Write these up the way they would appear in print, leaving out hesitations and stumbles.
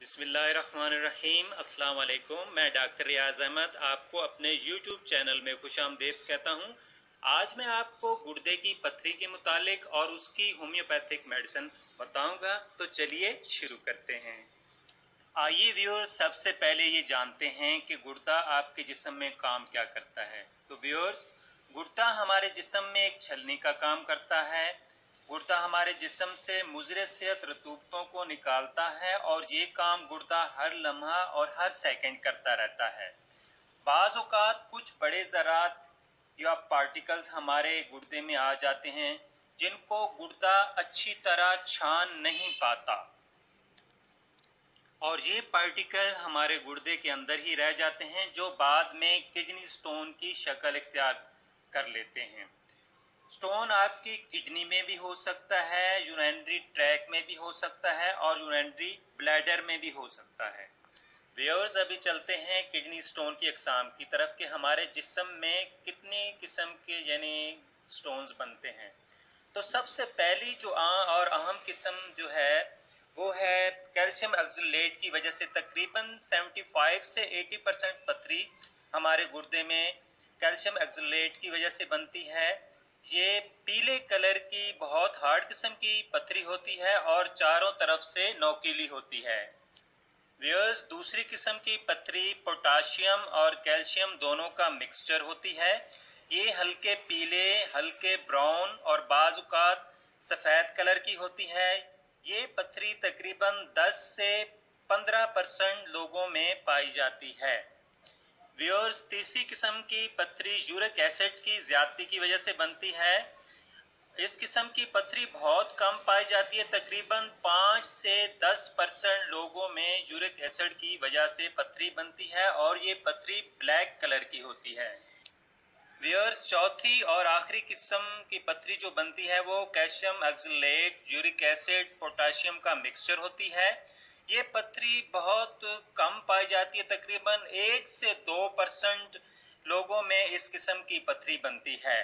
बिस्मिल्लाहिर्रहमानिर्रहीम। अस्सलाम वालेकुम। मैं डॉक्टर रियाज अहमद आपको अपने यूट्यूब चैनल में खुशामदीद कहता हूँ। आज मैं आपको गुर्दे की पथरी के मुतालिक और उसकी होम्योपैथिक मेडिसिन बताऊंगा। तो चलिए शुरू करते हैं। आइए व्यूअर्स, सबसे पहले ये जानते हैं कि गुर्दा आपके जिस्म में काम क्या करता है। तो व्यूअर्स, गुर्दा हमारे जिस्म में एक छलनी का काम करता है। गुर्दा हमारे जिस्म से मुज़र सेहत रतूबतों को निकालता है और ये काम गुर्दा हर लम्हा और हर सेकंड करता रहता है। बाज़ औक़ात कुछ बड़े ज़रात या पार्टिकल्स हमारे गुर्दे में आ जाते हैं जिनको गुर्दा अच्छी तरह छान नहीं पाता और ये पार्टिकल हमारे गुर्दे के अंदर ही रह जाते हैं, जो बाद में किडनी स्टोन की शक्ल इख्तियार कर लेते हैं। स्टोन आपकी किडनी में भी हो सकता है, यूरिनरी ट्रैक में भी हो सकता है और यूरिनरी ब्लैडर में भी हो सकता है। व्यूअर्स, अभी चलते हैं किडनी स्टोन की अक़साम की तरफ कि हमारे जिस्म में कितनी किस्म के यानी स्टोन्स बनते हैं। तो सबसे पहली जो और अहम किस्म जो है वो है कैल्शियम ऑक्सलेट की वजह से तकरीबन 75 से 80% पथरी हमारे गुर्दे में कैल्शियम ऑक्सलेट की वजह से बनती है। ये पीले कलर की बहुत हार्ड किस्म की पथरी होती है और चारों तरफ से नोकीली होती है। व्यूअर्स, दूसरी किस्म की पथरी पोटाशियम और कैल्शियम दोनों का मिक्सचर होती है। ये हल्के पीले, हल्के ब्राउन और बाज़ औक़ात सफ़ेद कलर की होती है। ये पथरी तकरीबन 10 से 15% लोगों में पाई जाती है। व्यूअर्स, तीसरी किस्म की पथरी यूरिक एसिड की ज़्यादती की वजह से बनती है। इस किस्म की पथरी बहुत कम पाई जाती है, तकरीबन 5 से 10% लोगों में यूरिक एसिड की वजह से पथरी बनती है और ये पथरी ब्लैक कलर की होती है। व्यूअर्स, चौथी और आखिरी किस्म की पथरी जो बनती है वो calcium oxalate, uric acid, potassium का मिक्सचर होती है। ये पथरी बहुत कम पाई जाती है, तकरीबन 1 से 2% लोगों में इस किस्म की पथरी बनती है।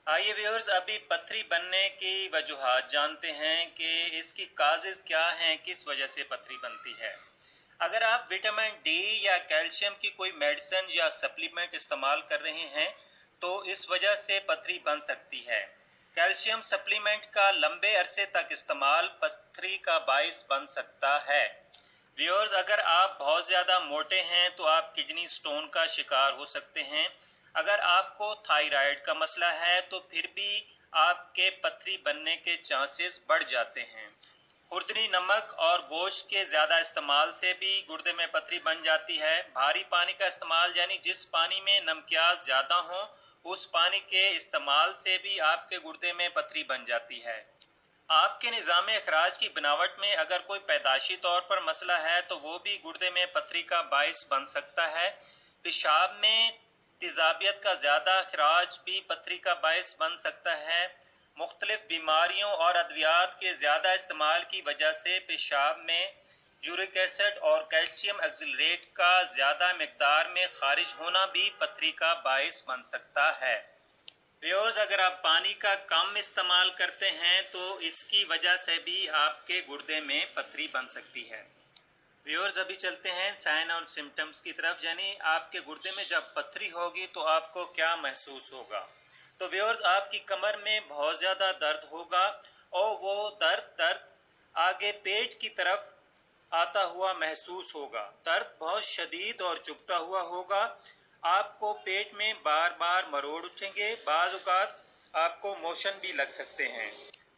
आइए व्यूअर्स, अभी पथरी बनने की वजूहात जानते हैं कि इसकी काजेज़ क्या हैं, किस वजह से पथरी बनती है। अगर आप विटामिन डी या कैल्शियम की कोई मेडिसिन या सप्लीमेंट इस्तेमाल कर रहे हैं तो इस वजह से पथरी बन सकती है। कैल्शियम सप्लीमेंट का लंबे अरसे तक इस्तेमाल पथरी का बाइस बन सकता है। व्यूअर्स, अगर आप बहुत ज़्यादा मोटे हैं तो आप किडनी स्टोन का शिकार हो सकते हैं। अगर आपको थायराइड का मसला है तो फिर भी आपके पथरी बनने के चांसेस बढ़ जाते हैं। खुर्दनी नमक और गोश्त के ज़्यादा इस्तेमाल से भी गुर्दे में पथरी बन जाती है। भारी पानी का इस्तेमाल यानी जिस पानी में नमकियात ज़्यादा हों उस पानी के इस्तेमाल से भी आपके गुर्दे में पथरी बन जाती है। आपके निज़ाम अखराज की बनावट में अगर कोई पैदाशी तौर पर मसला है तो वो भी गुर्दे में पथरी का बाइस बन सकता है। पेशाब में तेज़ाबियत का ज़्यादा अखराज भी पथरी का बाइस बन सकता है। मुख्तलिफ बीमारियों और अद्वियात के ज़्यादा इस्तेमाल की वजह से पेशाब में यूरिक एसिड और कैल्शियम ऑक्सलेट का ज़्यादा मिकदार में खारिज होना भी पथरी का बाइस बन सकता है। व्यूअर्स, अगर आप पानी का कम इस्तेमाल करते हैं तो इसकी वजह से भी आपके गुर्दे में पथरी बन सकती है। व्यूअर्स, अभी चलते हैं साइन और सिम्टम्स की तरफ, यानी आपके गुर्दे में जब पथरी होगी तो आपको क्या महसूस होगा। तो व्यूअर्स, आपकी कमर में बहुत ज़्यादा दर्द होगा और वो दर्द आगे पेट की तरफ आता हुआ महसूस होगा। दर्द बहुत शदीद और चुभता हुआ होगा। आपको पेट में बार बार मरोड़ उठेंगे। बाज़ औक़ात आपको मोशन भी लग सकते हैं।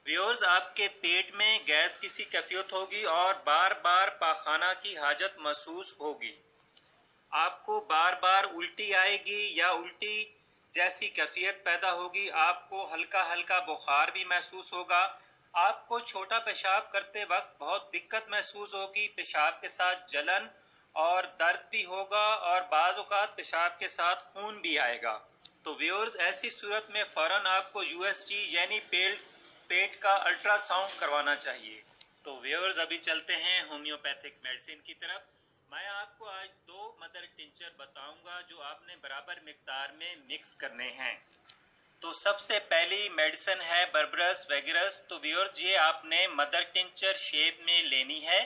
व्यूअर्स, आपके पेट में गैस की सी कैफियत होगी और बार बार पाखाना की हाजत महसूस होगी। आपको बार बार उल्टी आएगी या उल्टी जैसी कैफियत पैदा होगी। आपको हल्का हल्का बुखार भी महसूस होगा। आपको छोटा पेशाब करते वक्त बहुत दिक्कत महसूस होगी। पेशाब के साथ जलन और दर्द भी होगा और बाज़ औक़ात पेशाब के साथ खून भी आएगा। तो व्यूअर्स, ऐसी सूरत में फ़ौरन आपको यूएसजी यानी पेट का अल्ट्रासाउंड करवाना चाहिए। तो व्यूअर्स, अभी चलते हैं होम्योपैथिक मेडिसिन की तरफ। मैं आपको आज 2 मदर टिंचर बताऊंगा जो आपने बराबर मिकदार में मिक्स करने हैं। तो सबसे पहली मेडिसिन है बर्बरस वैगरस। तो व्यूअर्स, ये आपने मदर टिंचर शेप में लेनी है।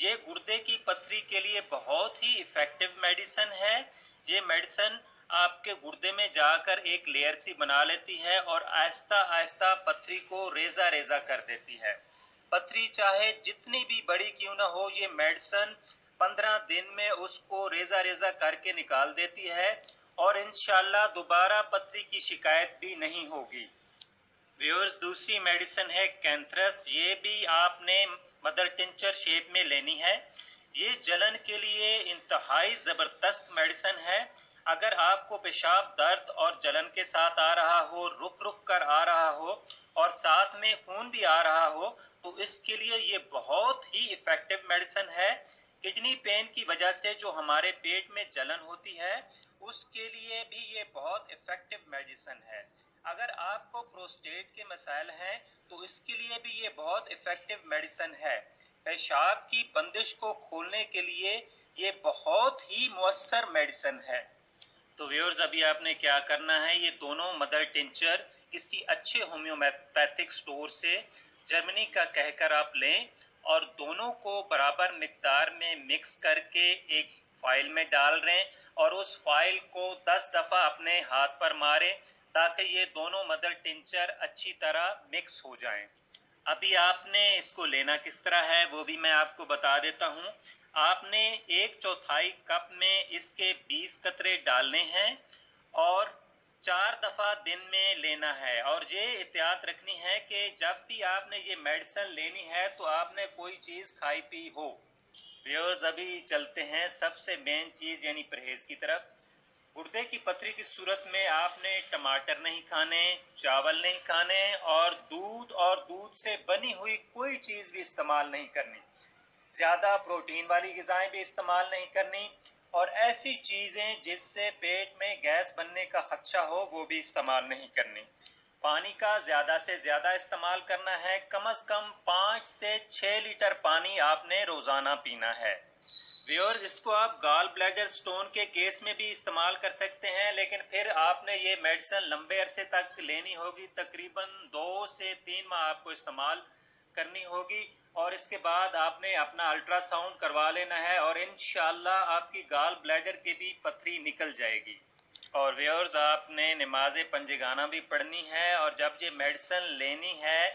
یہ गुर्दे की पथरी के लिए बहुत ही इफेक्टिव मेडिसिन है। ये मेडिसिन आपके गुर्दे में जाकर एक लेयर सी बना लेती है और आहिस्ता आहिस्ता पथरी को रेजा रेजा कर देती है। पथरी चाहे जितनी भी बड़ी क्यों ना हो, ये मेडिसिन 15 दिन में उसको रेजा रेजा करके निकाल देती है और इंशाल्लाह दोबारा पथरी की शिकायत भी नहीं होगी। व्यूअर्स, दूसरी मेडिसिन है कैंथरस। ये भी आपने मदर टिंचर शेप में लेनी है। ये जलन के लिए इंतहाई ज़बरदस्त मेडिसिन है। अगर आपको पेशाब दर्द और जलन के साथ आ रहा हो, रुक रुक कर आ रहा हो और साथ में खून भी आ रहा हो, तो इसके लिए ये बहुत ही इफेक्टिव मेडिसिन है। किडनी पेन की वजह से जो हमारे पेट में जलन होती है, उसके लिए भी ये बहुत इफेक्टिव मेडिसिन है। अगर आपको प्रोस्टेट के मसाइल हैं तो इसके लिए भी ये बहुत इफेक्टिव मेडिसिन है। पेशाब की बंदिश को खोलने के लिए ये बहुत ही मुअस्सर मेडिसिन है। तो व्यूअर्स, अभी आपने क्या करना है, ये दोनों मदर टिंचर किसी अच्छे होम्योपैथिक स्टोर से जर्मनी का कहकर आप लें और दोनों को बराबर मिकदार में मिक्स करके एक फाइल में डाल दें और उस फाइल को 10 दफ़ा अपने हाथ पर मारें ताकि ये दोनों मदर टिंचर अच्छी तरह मिक्स हो जाएं। अभी आपने इसको लेना किस तरह है वो भी मैं आपको बता देता हूँ। आपने 1/4 कप में इसके 20 कतरे डालने हैं और 4 दफ़ा दिन में लेना है। और ये एहतियात रखनी है कि जब भी आपने ये मेडिसिन लेनी है तो आपने कोई चीज़ खाई पी हो। व्यूअर्स, अभी चलते हैं सबसे मेन चीज़ यानी परहेज़ की तरफ। गुर्दे की पथरी की सूरत में आपने टमाटर नहीं खाने, चावल नहीं खाने और दूध से बनी हुई कोई चीज़ भी इस्तेमाल नहीं करनी। ज़्यादा प्रोटीन वाली ग़िज़ाएं भी इस्तेमाल नहीं करनी और ऐसी चीज़ें जिससे पेट में गैस बनने का खदशा हो वो भी इस्तेमाल नहीं करनी। पानी का ज़्यादा से ज़्यादा इस्तेमाल करना है। कम से कम 5 से 6 लीटर पानी आपने रोज़ाना पीना है। व्यूअर्स, इसको आप गाल ब्लैडर स्टोन के केस में भी इस्तेमाल कर सकते हैं, लेकिन फिर आपने ये मेडिसिन लंबे अरसे तक लेनी होगी। तकरीबन 2 से 3 माह आपको इस्तेमाल करनी होगी और इसके बाद आपने अपना अल्ट्रासाउंड करवा लेना है और इंशाल्लाह आपकी गाल ब्लैडर की भी पथरी निकल जाएगी। और व्यूअर्स, आपने नमाज पंजगाना भी पढ़नी है और जब ये मेडिसिन लेनी है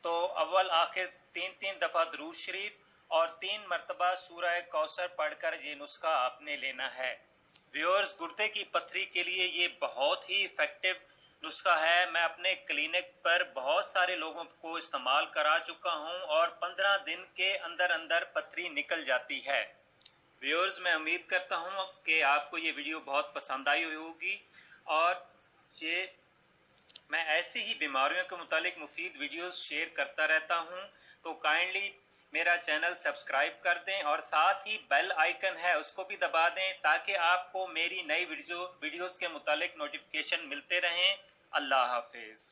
तो अव्वल आखिर 3 दफ़ा दुरूद शरीफ और 3 मरतबा सूरह कौसर पढ़कर ये नुस्खा आपने लेना है। व्यूअर्स, गुर्दे की पथरी के लिए ये बहुत ही इफेक्टिव नुस्खा है। मैं अपने क्लिनिक पर बहुत सारे लोगों को इस्तेमाल करा चुका हूँ और 15 दिन के अंदर अंदर पथरी निकल जाती है। व्यूअर्स, मैं उम्मीद करता हूँ कि आपको ये वीडियो बहुत पसंद आई होगी और ये मैं ऐसी ही बीमारियों के मुतालिक मुफीद वीडियोस शेयर करता रहता हूँ। तो काइंडली मेरा चैनल सब्सक्राइब कर दें और साथ ही बेल आइकन है उसको भी दबा दें ताकि आपको मेरी नई वीडियोस के मुतालिक नोटिफिकेशन मिलते रहें। अल्लाह हाफिज़।